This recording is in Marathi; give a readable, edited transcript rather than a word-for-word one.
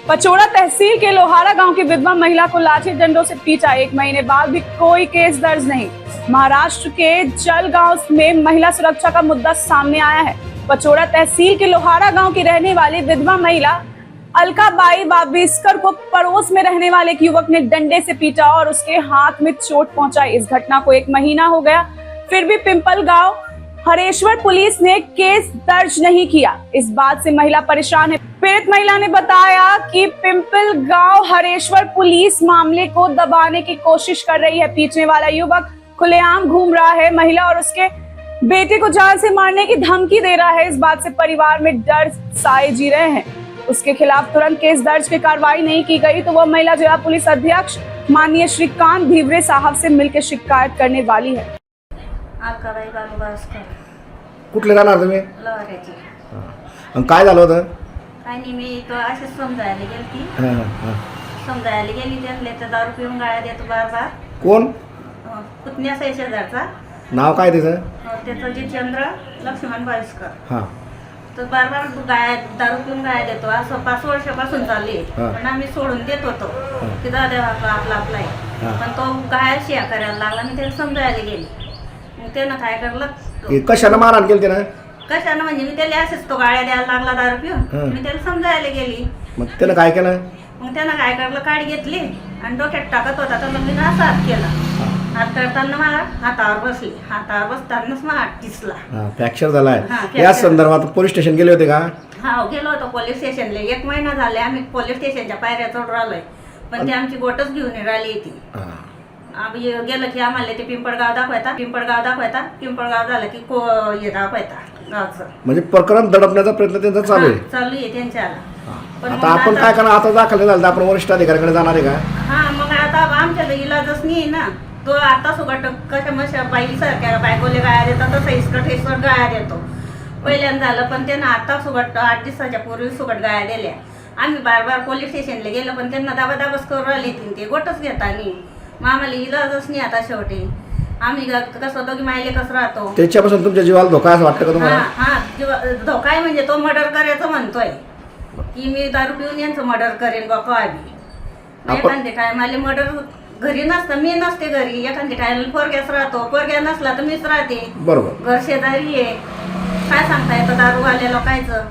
पचोड़ा तहसील के लोहारा गांव की विधवा महिला को लाठी डंडों से पीटा, 1 महीने बाद भी कोई केस दर्ज नहीं। महाराष्ट्र के जलगांव में महिला सुरक्षा का मुद्दा सामने आया है। पचोड़ा तहसील के लोहारा गांव की रहने वाली विधवा महिला अलकाबाई वाबिस्कर को पड़ोस में रहने वाले एक युवक ने डंडे से पीटा और उसके हाथ में चोट पहुंचाई। इस घटना को 1 महीना हो गया, फिर भी पिंपल गांव हरेश्वर पुलिस ने केस दर्ज नहीं किया। इस बात से महिला परेशान है। पीड़ित महिला ने बताया कि पिंपल गांव हरेश्वर पुलिस मामले को दबाने की कोशिश कर रही है। पीटने वाला युवक खुलेआम घूम रहा है। महिला और उसके बेटे को जान से मारने की धमकी दे रहा है। इस बात से परिवार में डर साए जी रहे हैं। उसके खिलाफ तुरंत केस दर्ज की कार्रवाई नहीं की गई तो वह महिला जिला पुलिस अध्यक्ष माननीय श्रीकांत भिवरे साहब से मिलकर शिकायत करने वाली है। अलकाबाई वाबिस्कर कुठले राहणार तुम्ही? लोहाऱ्याची. आणि काय झालं होतं? काय नाही, मी तो असेच समजायला गेली. समजायला गेली त्यातले तर दारू पिऊन गाळ्या देतो बार. कोण? पुतण्याचा शेजारचा. नाव काय त्याचं? त्याचं जितेंद्र लक्ष्मण वाबिस्कर. हां. तो बार गाळ्या दारू पिऊन गाळ्या देतो. असं 5 वर्षापासून चालू आहे. पण आम्ही सोडून देत होतो की दादा आपला आहे. पण तो गाळ्या शिया करायला लागला. मी त्याला समजायला गेली. मग त्यानं काय करलं, कशाला मारहाण केली त्यानं? कशानं म्हणजे मी त्याला असेच तो गाळ्या द्यायला लागला दारू पिऊन. मी त्याला समजायला गेली. मग त्यानं काय केलं? मग त्यानं काय करलं, काडी घेतली आणि डोक्यात टाकत होता तर मी असा हात केला. हात करताना मला हातावर बसली. हातावर बसतानाच मला हात टिचला. फ्रॅक्चर झालाय. fracture. या संदर्भात पोलीस स्टेशन गेले होते का? हा, गेलो होतो पोलीस स्टेशनला. 1 महिना झाले आम्ही पोलीस स्टेशनच्या पायऱ्या चढून राहिलोय. पण ते आमची गोटच घेऊन राहिली ती. आम्ही गेलं की आम्हाला ते पिंपळगाव दाखवायचा. पिंपळगाव झालं की हे दाखवायचा गावचं. म्हणजे प्रकरण दडपण्याचा प्रयत्न त्यांचा चालू आहे. चालू आहे त्यांच्याला. पण आता आपण काय करणार? आता दाखल झालं, आपण वरिष्ठ अधिकाऱ्याकडे जाणार आहे का? हा, मग आता आमच्याला इलाजच नाही ना. तो आता सुगट कशा मशा बाई सारख्या बायकोले गाया देतात तसं इसकट गाया देतो. पहिल्यांदा झालं, पण त्यानं आता सुगट 8 दिवसाच्या पूर्वी सुगट गाया दिल्या. आम्ही बार पोलीस स्टेशनला गेलो पण त्यांना दाबादाबच करून राहिले. ते गोटच घेता नाही. मग आम्हाला इलाजच नाही आता शेवटी. आम्ही कसं दोघी मायले कसं राहतो. त्याच्यापासून तुमच्या जीवाला धोका असं वाटतं का तुम्हाला? हा, धोका आहे म्हणजे तो मर्डर करायचं म्हणतोय की मी दारू पिऊन यांचं मर्डर करेन बापा. आधी एखाद्या टायमाले मर्डर घरी नसतं, मी नसते घरी. एखाद्या टायमाला पोरग्याच राहतो. पोरग्या नसला तर मीच राहते. बरोबर. घर शेजारी आहे. काय सांगता येतं दारूवाल्या लोकांचं.